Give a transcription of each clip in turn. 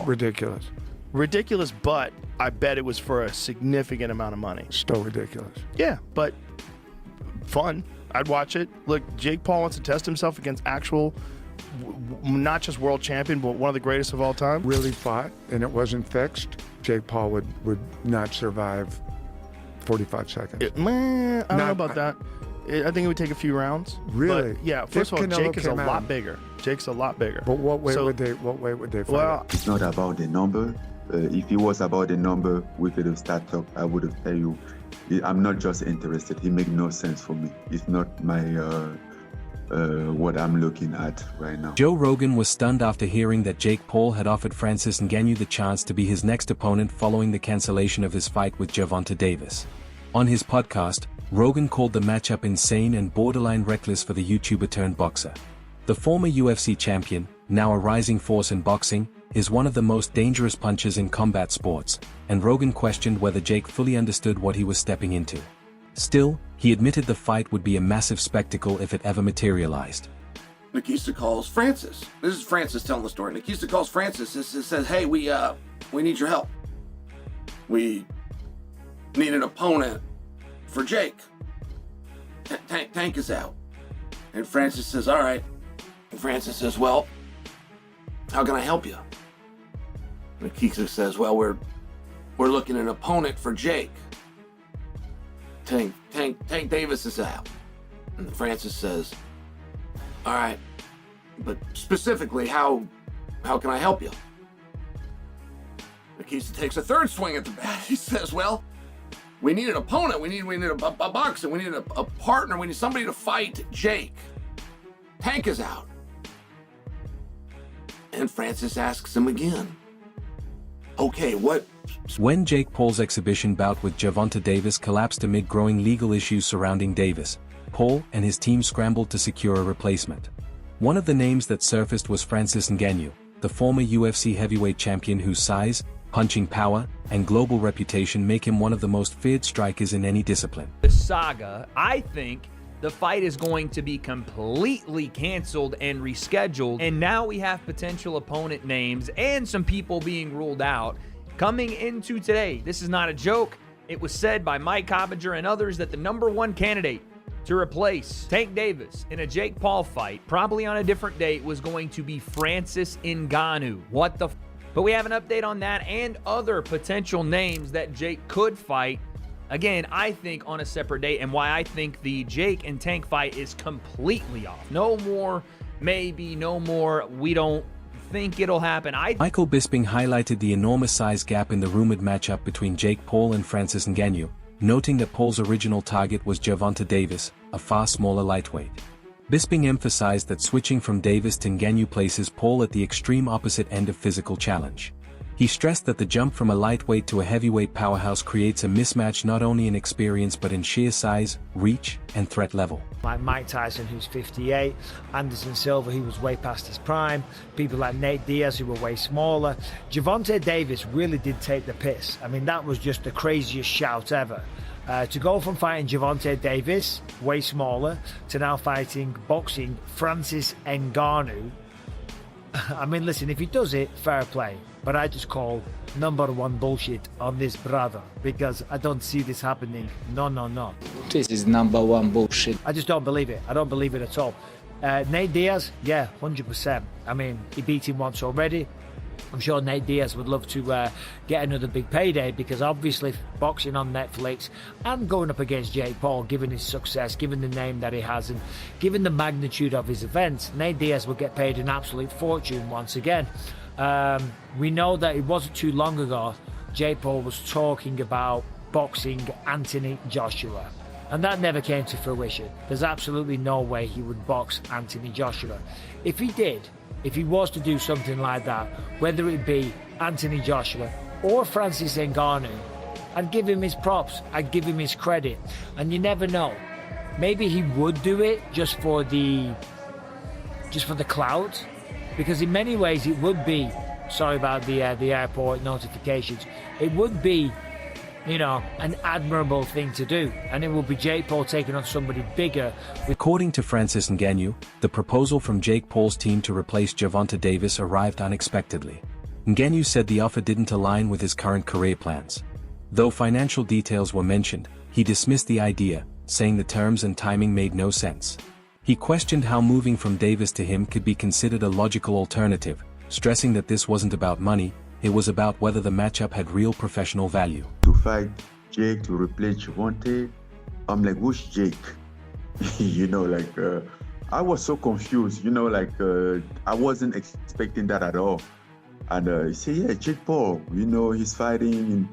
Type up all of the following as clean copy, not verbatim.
Ridiculous. Ridiculous, but I bet it was for a significant amount of money. Still ridiculous. Yeah, but fun. I'd watch it. Look, Jake Paul wants to test himself against actual, not just world champion, but one of the greatest of all time. Really fought, and it wasn't fixed, Jake Paul would not survive 45 seconds. I don't know about that. I think it would take a few rounds. Really? But yeah. First of all, Jake is a lot bigger. Jake's a lot bigger. But what way would they fight? Well, it's not about the number. If it was about the number, we could have started up. I would have tell you, I'm not just interested. It makes no sense for me. It's not my what I'm looking at right now. Joe Rogan was stunned after hearing that Jake Paul had offered Francis Ngannou the chance to be his next opponent following the cancellation of his fight with Gervonta Davis. On his podcast, Rogan called the matchup insane and borderline reckless for the YouTuber turned boxer. The former UFC champion, now a rising force in boxing, is one of the most dangerous punchers in combat sports, and Rogan questioned whether Jake fully understood what he was stepping into. Still, he admitted the fight would be a massive spectacle if it ever materialized. Nikita calls Francis. This is Francis telling the story. Nikita calls Francis and says, hey, we need your help. We need an opponent for Jake. Tank is out. And Francis says, all right. And Francis says, well, how can I help you? Nikita says, well, we're looking at an opponent for Jake. Tank Davis is out. And Francis says, all right, but specifically, how can I help you? Nikita takes a third swing at the bat. He says, well, we need an opponent. We need a boxer. We need a partner. We need somebody to fight Jake. Tank is out. And Francis asks him again, okay, what? When Jake Paul's exhibition bout with Gervonta Davis collapsed amid growing legal issues surrounding Davis, Paul and his team scrambled to secure a replacement. One of the names that surfaced was Francis Ngannou, the former UFC heavyweight champion whose size, punching power, and global reputation make him one of the most feared strikers in any discipline. The saga, I think the fight is going to be completely canceled and rescheduled, and now we have potential opponent names and some people being ruled out coming into today. This is not a joke. It was said by Mike Coppinger and others that the #1 candidate to replace Tank Davis in a Jake Paul fight, probably on a different date, was going to be Francis Ngannou. What the But we have an update on that and other potential names that Jake could fight. Again, I think on a separate date, and why I think the Jake and Tank fight is completely off. No more, maybe, no more, we don't think it'll happen. Michael Bisping highlighted the enormous size gap in the rumored matchup between Jake Paul and Francis Ngannou, noting that Paul's original target was Gervonta Davis, a far smaller lightweight. Bisping emphasized that switching from Davis to Ngannou places Paul at the extreme opposite end of physical challenge. He stressed that the jump from a lightweight to a heavyweight powerhouse creates a mismatch not only in experience but in sheer size, reach, and threat level. Like Mike Tyson, who's 58, Anderson Silva, who was way past his prime, people like Nate Diaz, who were way smaller. Gervonta Davis really did take the piss. I mean, that was just the craziest shout ever. To go from fighting Gervonta Davis, way smaller, to now boxing Francis Ngannou. I mean, listen, if he does it, fair play. But I just call #1 bullshit on this brother, because I don't see this happening. No. This is #1 bullshit. I just don't believe it. I don't believe it at all. Nate Diaz, yeah, 100%. I mean, he beat him once already. I'm sure Nate Diaz would love to get another big payday, because obviously boxing on Netflix and going up against Jake Paul, given his success, given the name that he has, and given the magnitude of his events, Nate Diaz will get paid an absolute fortune once again. We know that it wasn't too long ago Jake Paul was talking about boxing Anthony Joshua, and that never came to fruition. There's absolutely no way he would box Anthony Joshua. If he did, if he was to do something like that, whether it be Anthony Joshua or Francis Ngannou, I'd give him his props, I'd give him his credit, and you never know. Maybe he would do it just for the clout, because in many ways it would be, sorry about the airport notifications, it would be, you know, an admirable thing to do, and it would be Jake Paul taking on somebody bigger. According to Francis Ngannou, the proposal from Jake Paul's team to replace Gervonta Davis arrived unexpectedly. Ngannou said the offer didn't align with his current career plans. Though financial details were mentioned, he dismissed the idea, saying the terms and timing made no sense. He questioned how moving from Davis to him could be considered a logical alternative, stressing that this wasn't about money, it was about whether the matchup had real professional value. To fight Jake, to replace Gervonta, I'm like, who's Jake? I was so confused, I wasn't expecting that at all. And he said, yeah, Jake Paul, he's fighting. And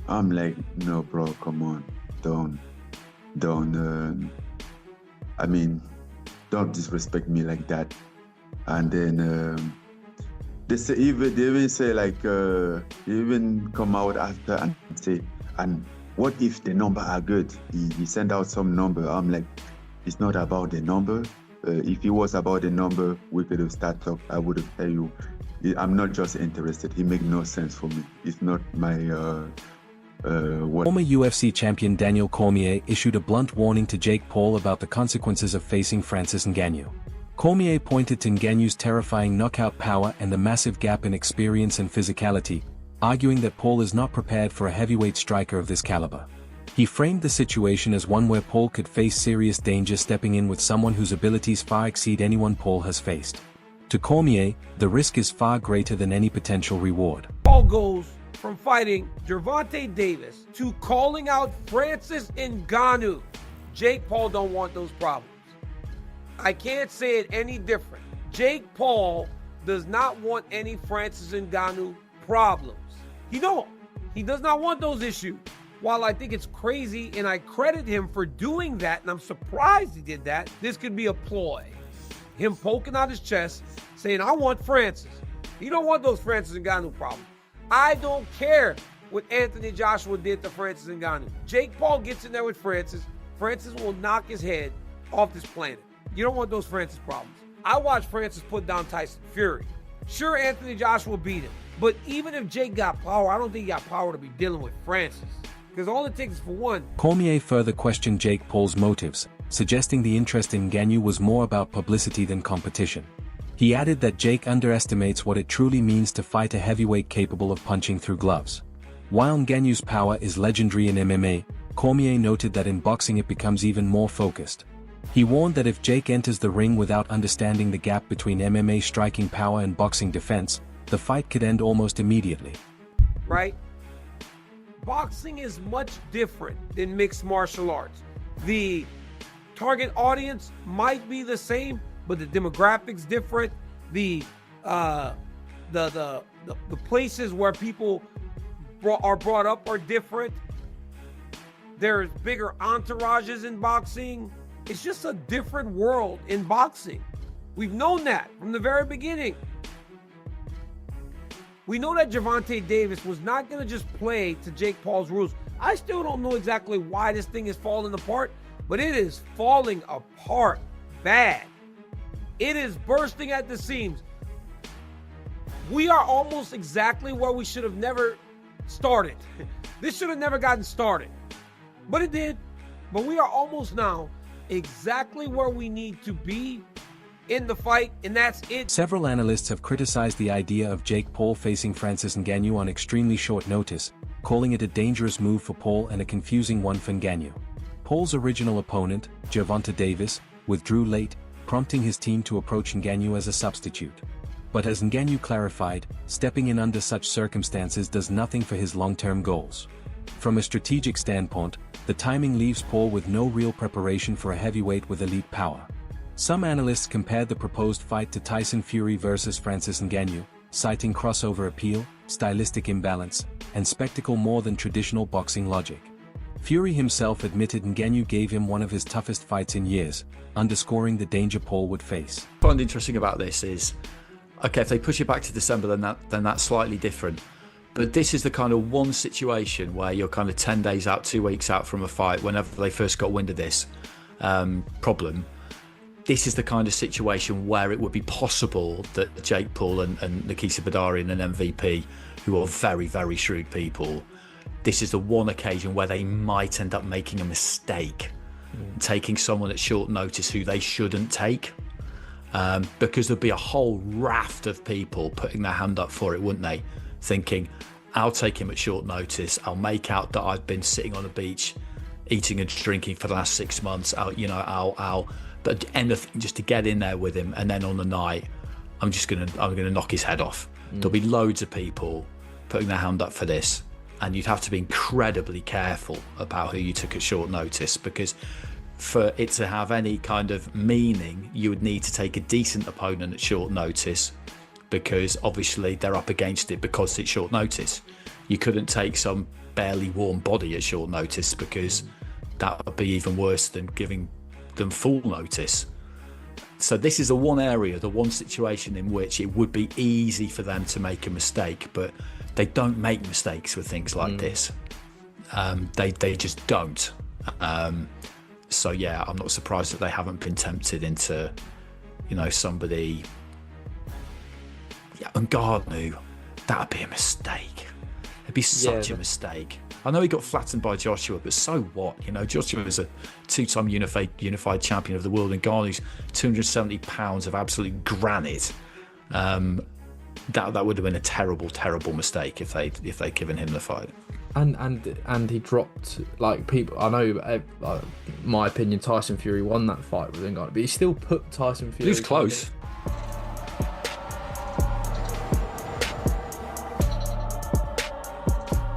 I'm like, no, bro, come on, don't disrespect me like that. And then they even say they even come out after and say, and what if the number are good? He sent out some number. I'm like, it's not about the number. If it was about the number, we could have started talk. I would have tell you, I'm not just interested. He make no sense for me. It's not my Former UFC champion Daniel Cormier issued a blunt warning to Jake Paul about the consequences of facing Francis Ngannou. Cormier pointed to Ngannou's terrifying knockout power and the massive gap in experience and physicality, arguing that Paul is not prepared for a heavyweight striker of this caliber. He framed the situation as one where Paul could face serious danger stepping in with someone whose abilities far exceed anyone Paul has faced. To Cormier, the risk is far greater than any potential reward. Paul goes from fighting Gervonta Davis to calling out Francis Ngannou. Jake Paul don't want those problems. I can't say it any different. Jake Paul does not want any Francis Ngannou problems. He don't. He does not want those issues. While I think it's crazy and I credit him for doing that, and I'm surprised he did that, this could be a ploy. Him poking out his chest, saying, I want Francis. He don't want those Francis Ngannou problems. I don't care what Anthony Joshua did to Francis Ngannou. Jake Paul gets in there with Francis. Francis will knock his head off this planet. You don't want those Francis problems. I watched Francis put down Tyson Fury. Sure, Anthony Joshua beat him. But even if Jake got power, I don't think he got power to be dealing with Francis. Because all it takes is for one. Cormier further questioned Jake Paul's motives, suggesting the interest in Ngannou was more about publicity than competition. He added that Jake underestimates what it truly means to fight a heavyweight capable of punching through gloves. While Ngannou's power is legendary in MMA, Cormier noted that in boxing it becomes even more focused. He warned that if Jake enters the ring without understanding the gap between MMA striking power and boxing defense, the fight could end almost immediately. Right? Boxing is much different than mixed martial arts. The target audience might be the same, but the demographics different. The places where people are brought up are different. There's bigger entourages in boxing. It's just a different world in boxing. We've known that from the very beginning. We know that Gervonta Davis was not going to just play to Jake Paul's rules. I still don't know exactly why this thing is falling apart, but it is falling apart bad. It is bursting at the seams. We are almost exactly where we should have never started. This should have never gotten started, but it did. But we are almost now exactly where we need to be in the fight, and that's it. Several analysts have criticized the idea of Jake Paul facing Francis Ngannou on extremely short notice, calling it a dangerous move for Paul and a confusing one for Ngannou. Paul's original opponent, Gervonta Davis, withdrew late, prompting his team to approach Ngannou as a substitute. But as Ngannou clarified, stepping in under such circumstances does nothing for his long-term goals. From a strategic standpoint, the timing leaves Paul with no real preparation for a heavyweight with elite power. Some analysts compared the proposed fight to Tyson Fury versus Francis Ngannou, citing crossover appeal, stylistic imbalance, and spectacle more than traditional boxing logic. Fury himself admitted Ngannou gave him one of his toughest fights in years, underscoring the danger Paul would face. What I find interesting about this is, okay, if they push it back to December, then that's slightly different. But this is the kind of one situation where you're kind of 10 days out, 2 weeks out from a fight, whenever they first got wind of this problem. This is the kind of situation where it would be possible that Jake Paul and Nikita Badarian and MVP, who are very, very shrewd people, this is the one occasion where they might end up making a mistake, taking someone at short notice who they shouldn't take, because there'd be a whole raft of people putting their hand up for it, wouldn't they? thinking, I'll take him at short notice. I'll make out that I've been sitting on a beach, eating and drinking for the last 6 months. But anything just to get in there with him, and then on the night, I'm gonna knock his head off. There'll be loads of people putting their hand up for this, and you'd have to be incredibly careful about who you took at short notice, because for it to have any kind of meaning, you would need to take a decent opponent at short notice, because obviously they're up against it because it's short notice. You couldn't take some barely warm body at short notice, because that would be even worse than giving them full notice. So this is the one area, the one situation in which it would be easy for them to make a mistake, but they don't make mistakes with things like this. They just don't. So yeah, I'm not surprised that they haven't been tempted into, somebody. Yeah, Ngannou, that'd be a mistake. It'd be such a mistake. I know he got flattened by Joshua, but so what? Joshua is a 2-time unified champion of the world, and Ngannou's 270 pounds of absolute granite. That would have been a terrible, terrible mistake if they'd given him the fight. And he dropped, like, people. I know, my opinion, Tyson Fury won that fight with Ngannou, but he still put Tyson Fury. He was close.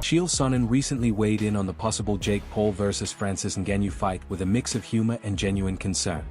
Chael Sonnen recently weighed in on the possible Jake Paul versus Francis Ngannou fight with a mix of humor and genuine concern.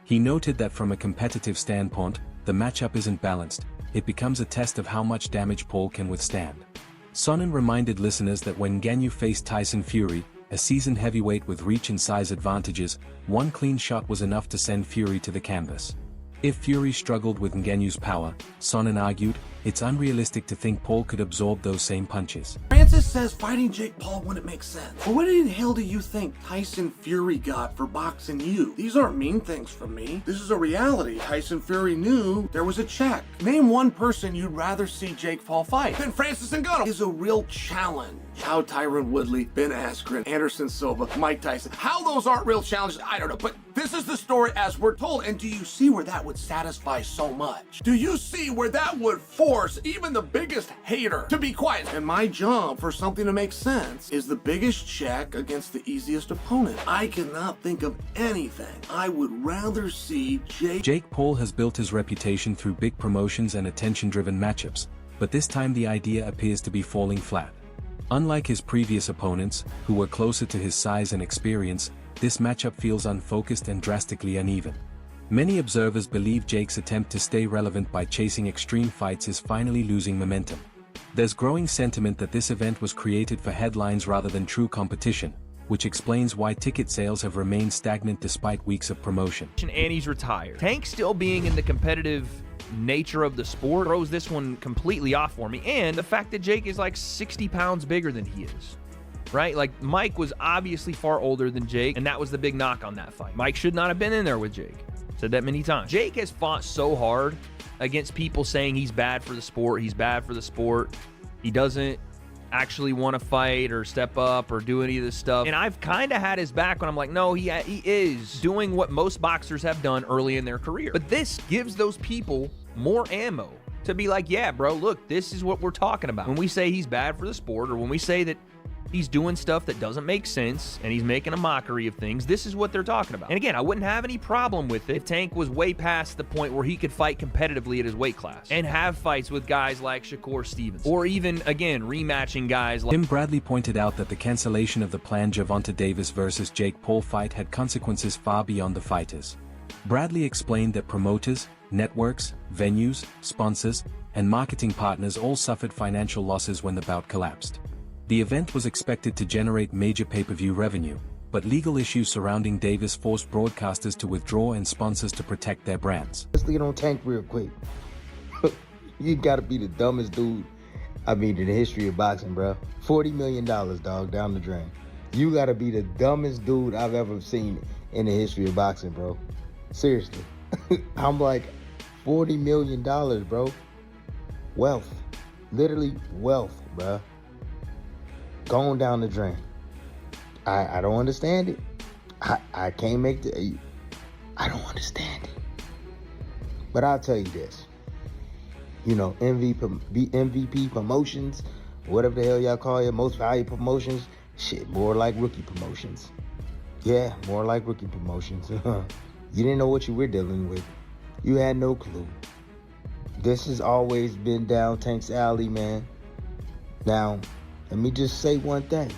He noted that from a competitive standpoint, the matchup isn't balanced. It becomes a test of how much damage Paul can withstand. Sonnen reminded listeners that when Ngannou faced Tyson Fury, a seasoned heavyweight with reach and size advantages, one clean shot was enough to send Fury to the canvas. If Fury struggled with Ngannou's power, Sonnen argued, it's unrealistic to think Paul could absorb those same punches. Francis says fighting Jake Paul wouldn't make sense. Well, what in the hell do you think Tyson Fury got for boxing you? These aren't mean things from me. This is a reality. Tyson Fury knew there was a check. Name one person you'd rather see Jake Paul fight than Francis Ngannou. Is a real challenge. How Tyron Woodley, Ben Askren, Anderson Silva, Mike Tyson. How those aren't real challenges, I don't know. But this is the story as we're told. And do you see where that would satisfy so much? Do you see where that would force even the biggest hater to be quiet? And my job for something to make sense is the biggest check against the easiest opponent. I cannot think of anything I would rather see Jake Paul has built his reputation through big promotions and attention-driven matchups, but this time the idea appears to be falling flat. Unlike his previous opponents, who were closer to his size and experience, this matchup feels unfocused and drastically uneven. Many observers believe Jake's attempt to stay relevant by chasing extreme fights is finally losing momentum. There's growing sentiment that this event was created for headlines rather than true competition, which explains why ticket sales have remained stagnant despite weeks of promotion. And he's retired. Tank still being in the competitive nature of the sport throws this one completely off for me, and the fact that Jake is like 60 pounds bigger than he is. Right? Like, Mike was obviously far older than Jake, and that was the big knock on that fight. Mike should not have been in there with Jake. Said that many times. Jake has fought so hard against people saying he's bad for the sport, he doesn't actually want to fight or step up or do any of this stuff. And I've kind of had his back when I'm like, no, he is doing what most boxers have done early in their career. But this gives those people more ammo to be like, yeah, bro, look, this is what we're talking about. When we say he's bad for the sport, or when we say that he's doing stuff that doesn't make sense and he's making a mockery of things, this is what they're talking about. And again, I wouldn't have any problem with it if Tank was way past the point where he could fight competitively at his weight class and have fights with guys like Shakur Stevens, or even, again, rematching guys like... Tim Bradley pointed out that the cancellation of the planned Gervonta Davis versus Jake Paul fight had consequences far beyond the fighters. Bradley explained that promoters, networks, venues, sponsors, and marketing partners all suffered financial losses when the bout collapsed. The event was expected to generate major pay-per-view revenue, but legal issues surrounding Davis forced broadcasters to withdraw and sponsors to protect their brands. Let's get on Tank real quick. You gotta be the dumbest dude, in the history of boxing, bro. $40 million, dog, down the drain. You gotta be the dumbest dude I've ever seen in the history of boxing, bro. Seriously. I'm like, $40 million, bro. Wealth. Literally wealth, bro. Going down the drain. I don't understand it. I can't make I don't understand it. But I'll tell you this. MVP promotions, whatever the hell y'all call it, most valuable promotions. Shit, more like rookie promotions. Yeah, more like rookie promotions. You didn't know what you were dealing with. You had no clue. This has always been down Tank's alley, man. Now, let me just say one thing.